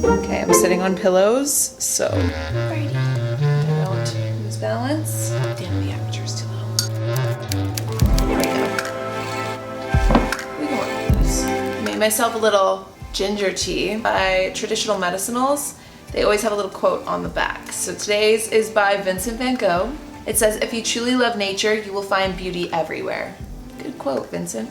Okay, I'm sitting on pillows, so righty. I don't lose balance. Damn, the aperture's too little. There we go. We can work with this. Made myself a little ginger tea by Traditional Medicinals. They always have a little quote on the back. So today's is by Vincent van Gogh. It says, "If you truly love nature, you will find beauty everywhere." Good quote, Vincent.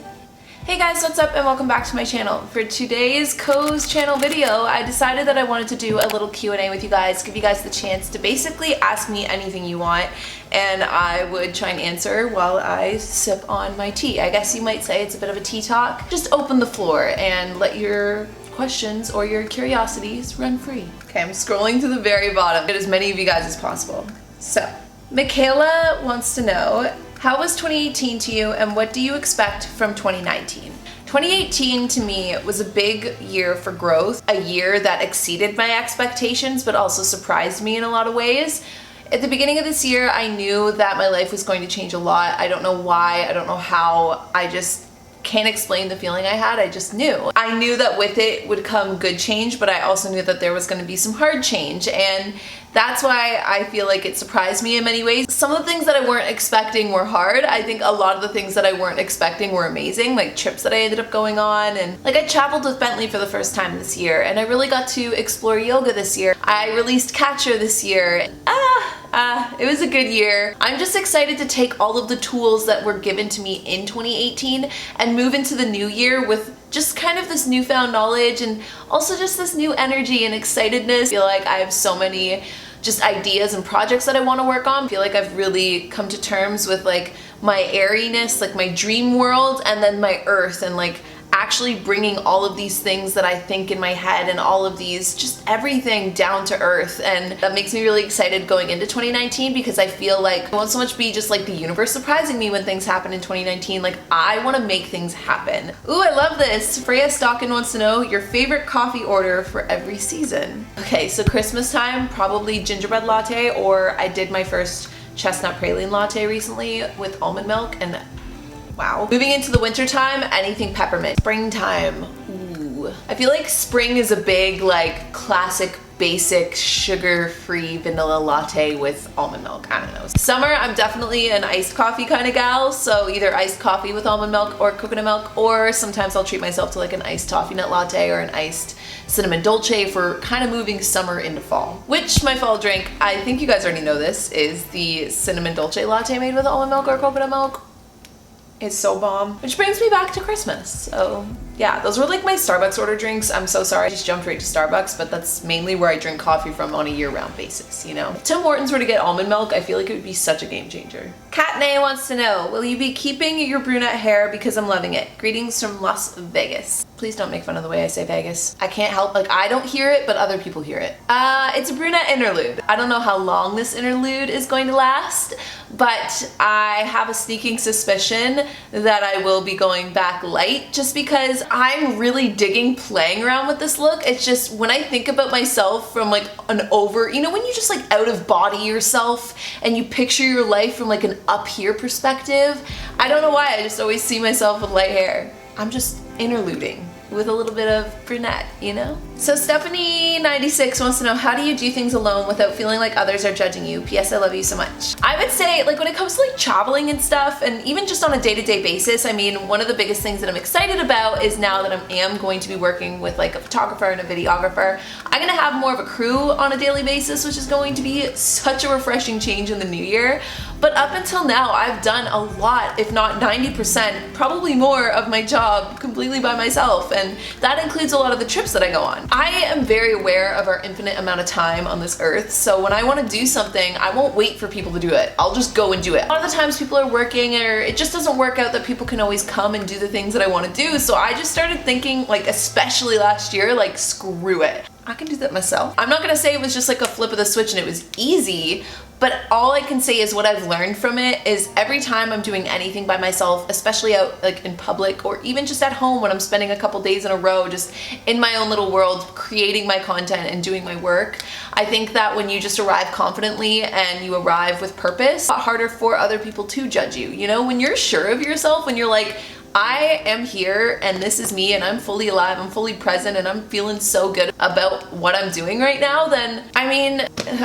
Hey guys, what's up and welcome back to my channel. For today's COES channel video, I decided that I wanted to do a little Q&A with you guys, give you guys the chance to basically ask me anything you want, and I would try and answer while I sip on my tea. I guess you might say it's a bit of a tea talk. Just open the floor and let your questions or your curiosities run free. Okay, I'm scrolling to the very bottom. Get as many of you guys as possible. So, Michaela wants to know, how was 2018 to you and what do you expect from 2019? 2018 to me was a big year for growth, a year that exceeded my expectations but also surprised me in a lot of ways. At the beginning of this year, I knew that my life was going to change a lot. I don't know why, I don't know how, I just can't explain the feeling I had. I just knew. I knew that with it would come good change, but I also knew that there was going to be some hard change, and that's why I feel like it surprised me in many ways. Some of the things that I weren't expecting were hard. I think a lot of the things that I weren't expecting were amazing, like trips that I ended up going on, and like I traveled with Bentley for the first time this year, and I really got to explore yoga this year. I released Catcher this year. It was a good year. I'm just excited to take all of the tools that were given to me in 2018 and move into the new year with just kind of this newfound knowledge and also just this new energy and excitedness. I feel like I have so many just ideas and projects that I want to work on. I feel like I've really come to terms with like my airiness, like my dream world, and then my earth, and like actually bringing all of these things that I think in my head and all of these, just everything down to earth. And that makes me really excited going into 2019 because I feel like it won't so much be just like the universe surprising me when things happen in 2019. Like I want to make things happen. Ooh, I love this. Freya Stockin wants to know your favorite coffee order for every season. Okay, so Christmas time, probably gingerbread latte, or I did my first chestnut praline latte recently with almond milk, and wow. Moving into the winter time, anything peppermint. Springtime, ooh. I feel like spring is a big, like, classic, basic, sugar-free vanilla latte with almond milk. I don't know. Summer, I'm definitely an iced coffee kind of gal, so either iced coffee with almond milk or coconut milk, or sometimes I'll treat myself to like an iced toffee nut latte or an iced cinnamon dolce for kind of moving summer into fall. Which my fall drink, I think you guys already know this, is the cinnamon dolce latte made with almond milk or coconut milk. It's so bomb. Which brings me back to Christmas. So yeah, those were like my Starbucks order drinks. I'm so sorry I just jumped right to Starbucks, but that's mainly where I drink coffee from on a year-round basis, you know? If Tim Hortons were to get almond milk, I feel like it would be such a game changer. Katney wants to know, will you be keeping your brunette hair because I'm loving it? Greetings from Las Vegas. Please don't make fun of the way I say Vegas. I can't help, like I don't hear it, but other people hear it. It's a brunette interlude. I don't know how long this interlude is going to last, but I have a sneaking suspicion that I will be going back light just because I'm really digging playing around with this look. It's just when I think about myself from like an over, you know, when you just like out of body yourself and you picture your life from like an up here perspective, I don't know why I just always see myself with light hair. I'm just interluding with a little bit of brunette, you know? So Stephanie96 wants to know, how do you do things alone without feeling like others are judging you? P.S. I love you so much. I would say, like when it comes to like traveling and stuff, and even just on a day-to-day basis, I mean, one of the biggest things that I'm excited about is now that I am going to be working with like a photographer and a videographer, I'm gonna have more of a crew on a daily basis, which is going to be such a refreshing change in the new year. But up until now, I've done a lot, if not 90%, probably more of my job completely by myself, and that includes a lot of the trips that I go on. I am very aware of our infinite amount of time on this earth, so when I want to do something, I won't wait for people to do it. I'll just go and do it. A lot of the times people are working, or it just doesn't work out that people can always come and do the things that I want to do, so I just started thinking, like especially last year, like screw it. I can do that myself. I'm not gonna say it was just like a flip of the switch and it was easy, but all I can say is what I've learned from it is every time I'm doing anything by myself, especially out like in public or even just at home when I'm spending a couple days in a row just in my own little world creating my content and doing my work, I think that when you just arrive confidently and you arrive with purpose, it's a lot harder for other people to judge you. You know, when you're sure of yourself, when you're like, I am here and this is me and I'm fully alive, I'm fully present, and I'm feeling so good about what I'm doing right now, then I mean,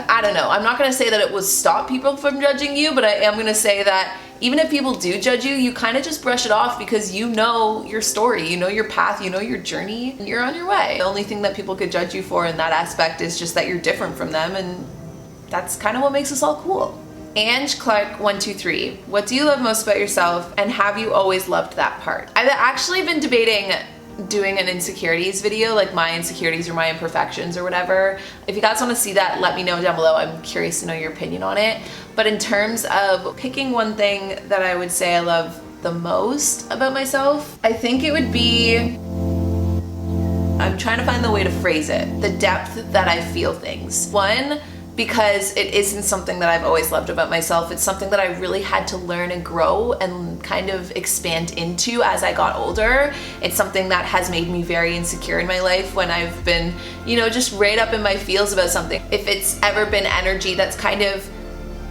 I don't know. I'm not gonna say that it will stop people from judging you, but I am gonna say that even if people do judge you, you kind of just brush it off because you know your story, you know your path, you know your journey, and you're on your way. The only thing that people could judge you for in that aspect is just that you're different from them, and that's kind of what makes us all cool. Ange Clark 123, what do you love most about yourself, and have you always loved that part? I've actually been debating doing an insecurities video, like my insecurities or my imperfections or whatever. If you guys want to see that, let me know down below. I'm curious to know your opinion on it. But in terms of picking one thing that I would say I love the most about myself, I think it would be, I'm trying to find the way to phrase it, the depth that I feel things. One, because it isn't something that I've always loved about myself. It's something that I really had to learn and grow and kind of expand into as I got older. It's something that has made me very insecure in my life when I've been, you know, just right up in my feels about something. If it's ever been energy that's kind of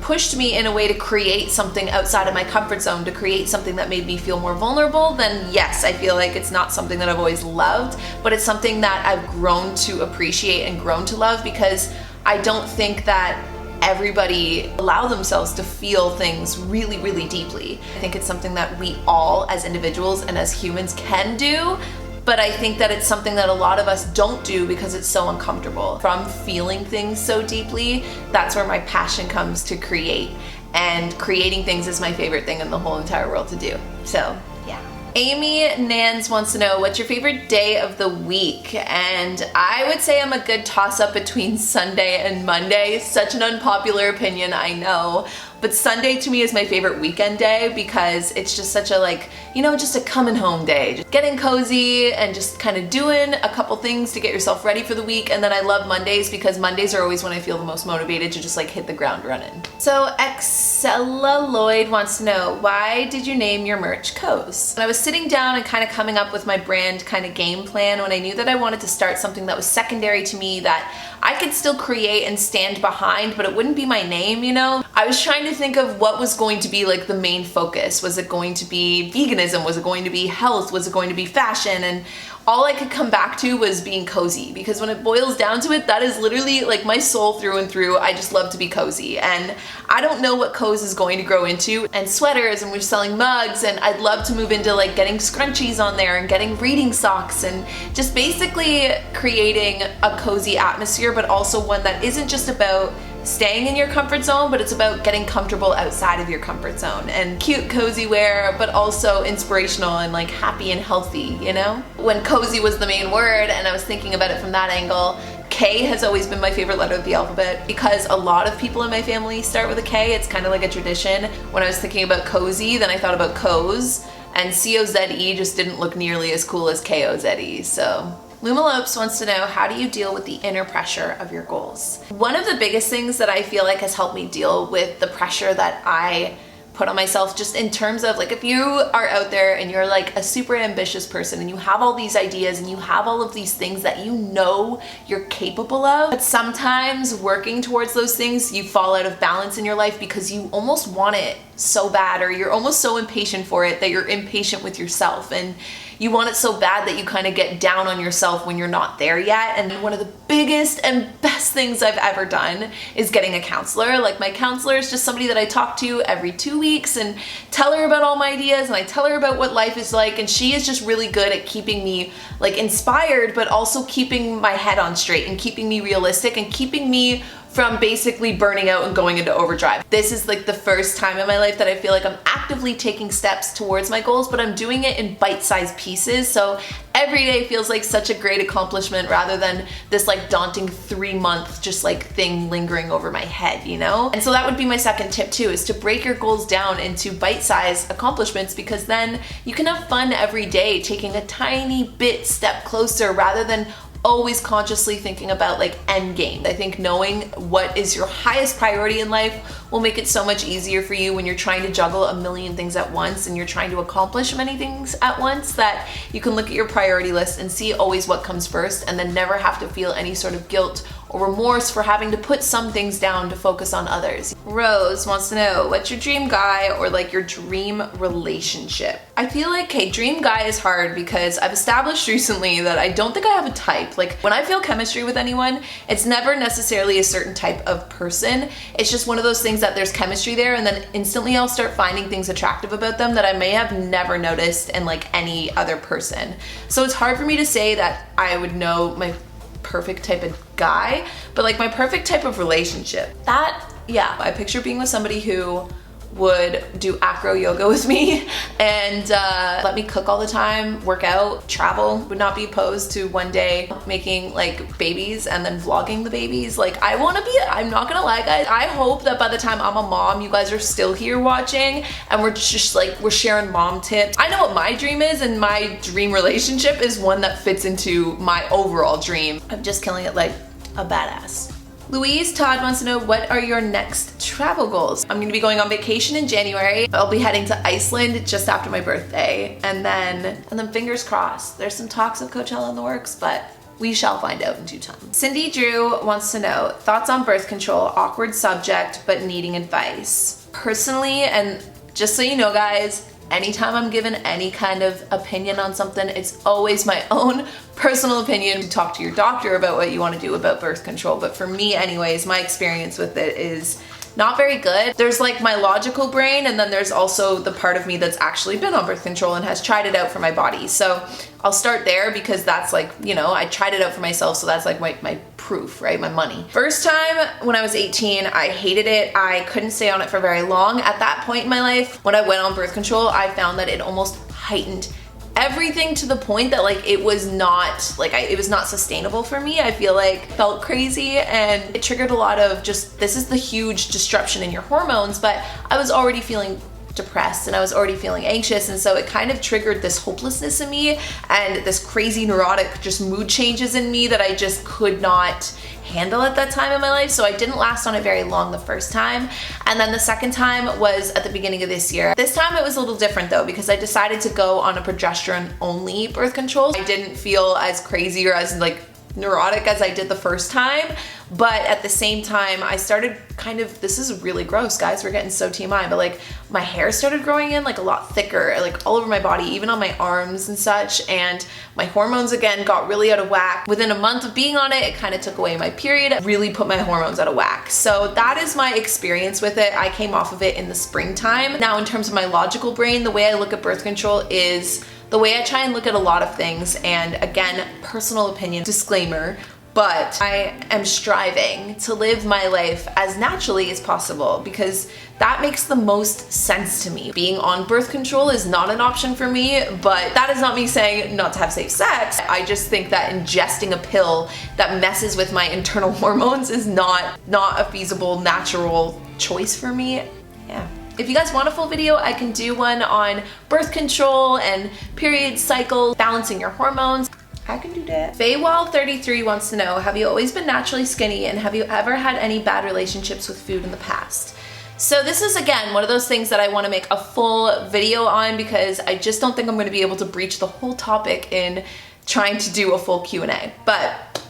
pushed me in a way to create something outside of my comfort zone, to create something that made me feel more vulnerable, then yes, I feel like it's not something that I've always loved, but it's something that I've grown to appreciate and grown to love, because I don't think that everybody allow themselves to feel things really, really deeply. I think it's something that we all as individuals and as humans can do, but I think that it's something that a lot of us don't do because it's so uncomfortable. From feeling things so deeply, that's where my passion comes to create. And creating things is my favorite thing in the whole entire world to do. So, yeah. Amy Nans wants to know, what's your favorite day of the week? And I would say I'm a good toss-up between Sunday and Monday. Such an unpopular opinion, I know. But Sunday to me is my favorite weekend day because it's just such a, like, you know, just a coming home day. Just getting cozy and just kind of doing a couple things to get yourself ready for the week. And then I love Mondays because Mondays are always when I feel the most motivated to just like hit the ground running. So Excella Lloyd wants to know, why did you name your merch COES? And I was sitting down and kind of coming up with my brand kind of game plan when I knew that I wanted to start something that was secondary to me, that I could still create and stand behind, but it wouldn't be my name, you know? I was trying to think of what was going to be like the main focus. Was it going to be veganism? Was it going to be health? Was it going to be fashion? And all I could come back to was being cozy, because when it boils down to it, that is literally like my soul through and through. I just love to be cozy, and I don't know what COES is going to grow into, and sweaters, and we're selling mugs, and I'd love to move into like getting scrunchies on there and getting reading socks and just basically creating a cozy atmosphere, but also one that isn't just about staying in your comfort zone, but it's about getting comfortable outside of your comfort zone, and cute cozy wear, but also inspirational and like happy and healthy, you know? When cozy was the main word and I was thinking about it from that angle, K has always been my favorite letter of the alphabet because a lot of people in my family start with a K. It's kind of like a tradition. When I was thinking about cozy, then I thought about COES, and COZE just didn't look nearly as cool as KOZE, so. Lumalopes wants to know, how do you deal with the inner pressure of your goals? One of the biggest things that I feel like has helped me deal with the pressure that I put on myself, just in terms of like, if you are out there and you're like a super ambitious person and you have all these ideas and you have all of these things that you know you're capable of, but sometimes working towards those things you fall out of balance in your life because you almost want it so bad, or you're almost so impatient for it that you're impatient with yourself, and you want it so bad that you kind of get down on yourself when you're not there yet. And one of the biggest and best things I've ever done is getting a counselor. Like, my counselor is just somebody that I talk to every 2 weeks and tell her about all my ideas, and I tell her about what life is like, and she is just really good at keeping me like inspired, but also keeping my head on straight and keeping me realistic and keeping me from basically burning out and going into overdrive. This is like the first time in my life that I feel like I'm actively taking steps towards my goals, but I'm doing it in bite-sized pieces. So every day feels like such a great accomplishment rather than this like daunting 3-month just like thing lingering over my head, you know? And so that would be my second tip too, is to break your goals down into bite-sized accomplishments, because then you can have fun every day, taking a tiny bit step closer rather than always consciously thinking about like end game. I think knowing what is your highest priority in life will make it so much easier for you when you're trying to juggle a million things at once and you're trying to accomplish many things at once, that you can look at your priority list and see always what comes first, and then never have to feel any sort of guilt or remorse for having to put some things down to focus on others. Rose wants to know, what's your dream guy or like your dream relationship? I feel like, okay, dream guy is hard because I've established recently that I don't think I have a type. Like when I feel chemistry with anyone, it's never necessarily a certain type of person. It's just one of those things that there's chemistry there, and then instantly I'll start finding things attractive about them that I may have never noticed in like any other person. So it's hard for me to say that I would know my perfect type of guy, but like my perfect type of relationship. That, yeah, I picture being with somebody who would do acro yoga with me and let me cook all the time, work out, travel. Would not be opposed to one day making like babies and then vlogging the babies. Like I want to be, I'm not gonna lie guys, I hope that by the time I'm a mom, you guys are still here watching and we're just like, we're sharing mom tips. I know what my dream is, and my dream relationship is one that fits into my overall dream. I'm just killing it like a badass. Louise Todd wants to know, what are your next travel goals? I'm going to be going on vacation in January. I'll be heading to Iceland just after my birthday. And then fingers crossed. There's some talks of Coachella in the works, but we shall find out in due time. Cindy Drew wants to know, thoughts on birth control, awkward subject, but needing advice. Personally, and just so you know guys, anytime I'm given any kind of opinion on something, it's always my own personal opinion. To talk to your doctor about what you want to do about birth control, but for me anyways, my experience with it is not very good. There's like my logical brain, and then there's also the part of me that's actually been on birth control and has tried it out for my body. So I'll start there because that's like, you know, I tried it out for myself, so that's like my proof, right? My money. First time when I was 18, I hated it. I couldn't stay on it for very long. At that point in my life, when I went on birth control, I found that it almost heightened everything to the point that like it was not like it was not sustainable for me. I feel like felt crazy, and it triggered a lot of just, this is the huge disruption in your hormones, but I was already feeling depressed and I was already feeling anxious, and so it kind of triggered this hopelessness in me and this crazy neurotic just mood changes in me that I just could not handle at that time in my life. So I didn't last on it very long the first time, and then the second time was at the beginning of this year. This time it was a little different though, because I decided to go on a progesterone only birth control. I didn't feel as crazy or as like neurotic as I did the first time, but at the same time I started kind of, this is really gross guys, we're getting so TMI, but like my hair started growing in like a lot thicker, like all over my body, even on my arms and such, and my hormones again got really out of whack. Within a month of being on it, it kind of took away my period, really put my hormones out of whack. So that is my experience with it. I came off of it in the springtime. Now in terms of my logical brain, the way I look at birth control is the way I try and look at a lot of things, and again, personal opinion, disclaimer, but I am striving to live my life as naturally as possible because that makes the most sense to me. Being on birth control is not an option for me, but that is not me saying not to have safe sex. I just think that ingesting a pill that messes with my internal hormones is not a feasible, natural choice for me. Yeah. If you guys want a full video, I can do one on birth control and period cycle, balancing your hormones. I can do that. Faywall33 wants to know, have you always been naturally skinny, and have you ever had any bad relationships with food in the past? So this is again one of those things that I want to make a full video on because I just don't think I'm going to be able to breach the whole topic in trying to do a full Q&A. But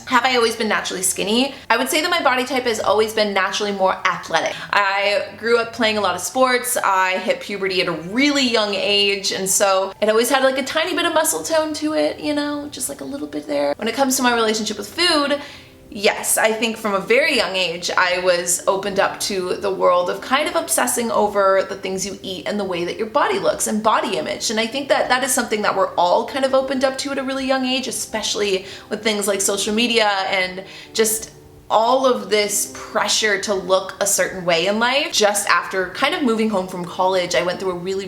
have I always been naturally skinny? I would say that my body type has always been naturally more athletic. I grew up playing a lot of sports. I hit puberty at a really young age, and so it always had like a tiny bit of muscle tone to it, you know, just like a little bit there. When it comes to my relationship with food, yes, I think from a very young age, I was opened up to the world of kind of obsessing over the things you eat and the way that your body looks and body image. And I think that that is something that we're all kind of opened up to at a really young age, especially with things like social media and just all of this pressure to look a certain way in life. Just after kind of moving home from college, I went through a really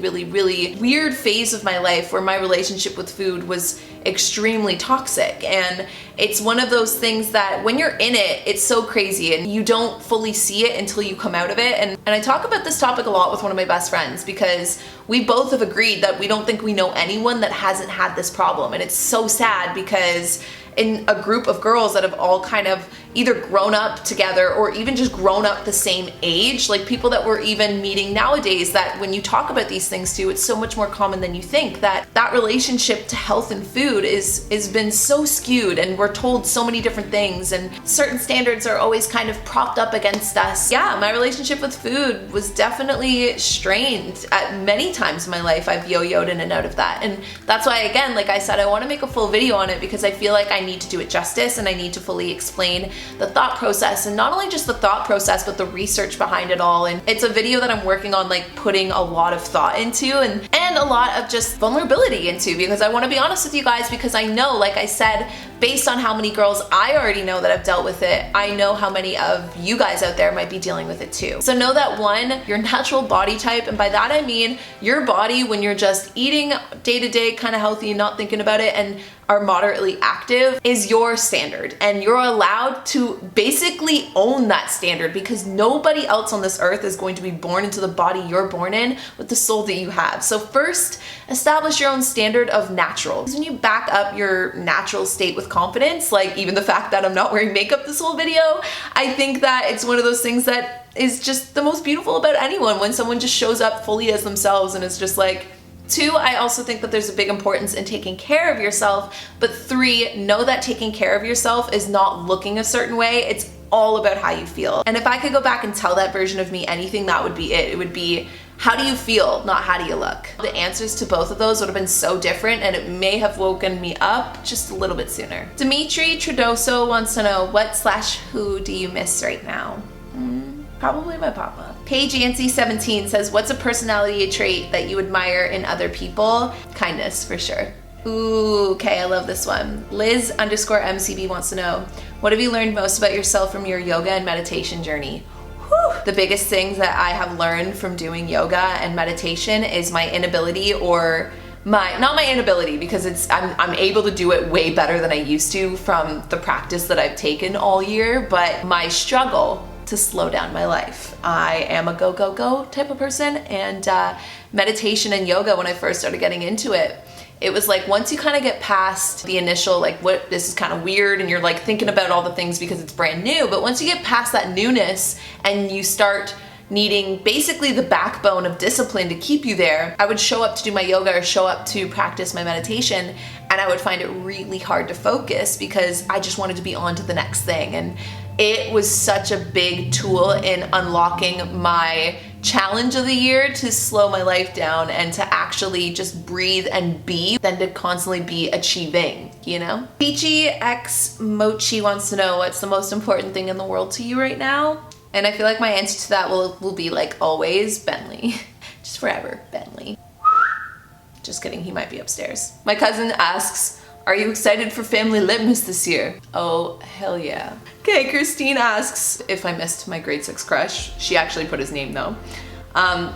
weird phase of my life where my relationship with food was extremely toxic, and it's one of those things that when you're in it, it's so crazy and you don't fully see it until you come out of it. And I talk about this topic a lot with one of my best friends because we both have agreed that we don't think we know anyone that hasn't had this problem, and it's so sad because in a group of girls that have all kind of either grown up together or even just grown up the same age, like people that we're even meeting nowadays, that when you talk about these things too, it's so much more common than you think, that relationship to health and food is been so skewed, and we're told so many different things, and certain standards are always kind of propped up against us. Yeah, my relationship with food was definitely strained at many times in my life. I've yo-yoed in and out of that, and that's why, again, like I said, I want to make a full video on it because I feel like I need to do it justice, and I need to fully explain the thought process, and not only just the thought process but the research behind it all. And it's a video that I'm working on, like putting a lot of thought into, and a lot of just vulnerability into, because I want to be honest with you guys, because I know, like I said, based on how many girls I already know that have dealt with it, I know how many of you guys out there might be dealing with it too. So know that, one, your natural body type, and by that I mean your body when you're just eating day to day kind of healthy and not thinking about it and are moderately active, is your standard, and you're allowed to basically own that standard, because nobody else on this earth is going to be born into the body you're born in with the soul that you have. So first, establish your own standard of natural. Because when you back up your natural state with confidence, like even the fact that I'm not wearing makeup this whole video, I think that it's one of those things that is just the most beautiful about anyone, when someone just shows up fully as themselves and is just like. 2, I also think that there's a big importance in taking care of yourself, but 3, know that taking care of yourself is not looking a certain way. It's all about how you feel. And if I could go back and tell that version of me anything, that would be it. It would be, how do you feel, not how do you look? The answers to both of those would have been so different, and it may have woken me up just a little bit sooner. Dimitri Trudoso wants to know, what/who do you miss right now? Probably my papa. Paige Yancey17 says, what's a personality trait that you admire in other people? Kindness, for sure. Ooh, okay, I love this one. Liz_MCB wants to know, what have you learned most about yourself from your yoga and meditation journey? Whew. The biggest things that I have learned from doing yoga and meditation is my inability, or not my inability, because I'm able to do it way better than I used to from the practice that I've taken all year, but my struggle to slow down my life. I am a go, go, go type of person, and meditation and yoga, when I first started getting into it, it was like, once you kind of get past the initial, like, what, this is kind of weird, and you're like thinking about all the things because it's brand new, but once you get past that newness and you start needing basically the backbone of discipline to keep you there, I would show up to do my yoga or show up to practice my meditation, and I would find it really hard to focus because I just wanted to be on to the next thing. And it was such a big tool in unlocking my challenge of the year to slow my life down and to actually just breathe and be, than to constantly be achieving, you know? Peachy X Mochi wants to know, what's the most important thing in the world to you right now? And I feel like my answer to that will be, like always, Bentley. Just forever, Bentley. Just kidding, he might be upstairs. My cousin asks, are you excited for family litmus this year? Oh, hell yeah. Okay, Christine asks if I missed my grade 6 crush. She actually put his name though.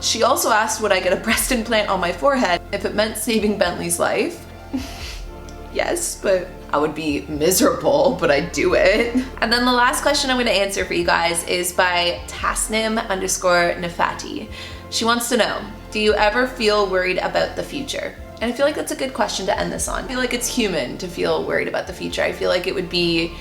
She also asked, would I get a breast implant on my forehead if it meant saving Bentley's life? Yes, but I would be miserable, but I'd do it. And then the last question I'm gonna answer for you guys is by Tasnim_Nafati. She wants to know, do you ever feel worried about the future? And I feel like that's a good question to end this on. I feel like it's human to feel worried about the future. I feel like it would be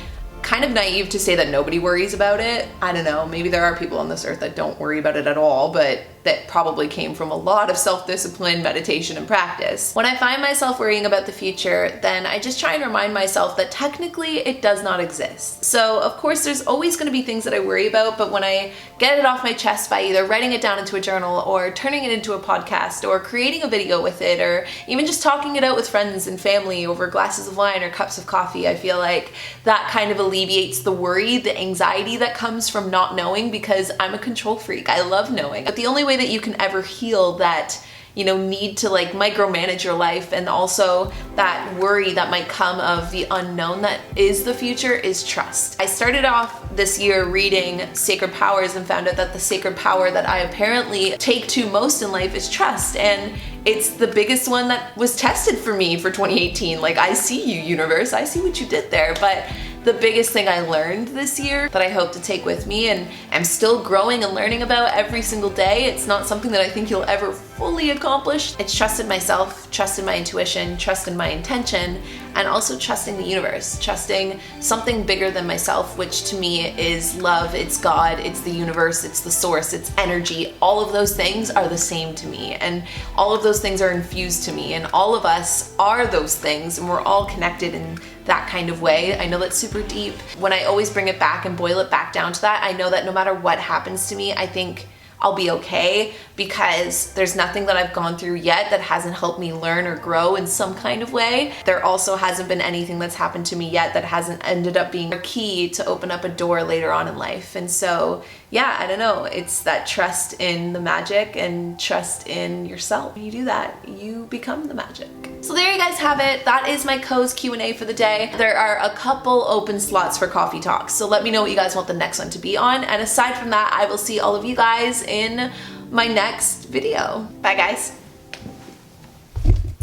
kind of naive to say that nobody worries about it. I don't know, maybe there are people on this earth that don't worry about it at all, but that probably came from a lot of self-discipline, meditation, and practice. When I find myself worrying about the future, then I just try and remind myself that technically it does not exist. So of course there's always going to be things that I worry about, but when I get it off my chest by either writing it down into a journal or turning it into a podcast or creating a video with it or even just talking it out with friends and family over glasses of wine or cups of coffee, I feel like that kind of alleviates the worry, the anxiety that comes from not knowing, because I'm a control freak. I love knowing. But the only way that you can ever heal that, you know, need to like micromanage your life and also that worry that might come of the unknown that is the future is trust. I started off this year reading Sacred Powers and found out that the sacred power that I apparently take to most in life is trust, and it's the biggest one that was tested for me for 2018. Like, I see you, universe, I see what you did there. But the biggest thing I learned this year that I hope to take with me and I'm still growing and learning about every single day, it's not something that I think you'll ever fully accomplished. It's trust in myself, trust in my intuition, trust in my intention, and also trusting the universe, trusting something bigger than myself, which to me is love, it's God, it's the universe, it's the source, it's energy. All of those things are the same to me, and all of those things are infused to me, and all of us are those things, and we're all connected in that kind of way. I know that's super deep. When I always bring it back and boil it back down to that, I know that no matter what happens to me, I think I'll be okay, because there's nothing that I've gone through yet that hasn't helped me learn or grow in some kind of way. There also hasn't been anything that's happened to me yet that hasn't ended up being a key to open up a door later on in life. And so, yeah, I don't know, it's that trust in the magic and trust in yourself. When you do that, you become the magic. So there you guys have it. That is my COES Q&A for the day. There are a couple open slots for coffee talks, so let me know what you guys want the next one to be on. And aside from that, I will see all of you guys in my next video. Bye guys.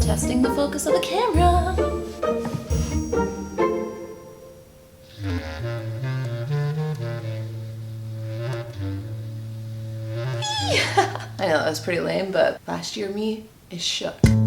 Testing the focus of the camera. I know that was pretty lame, but last year me is shook.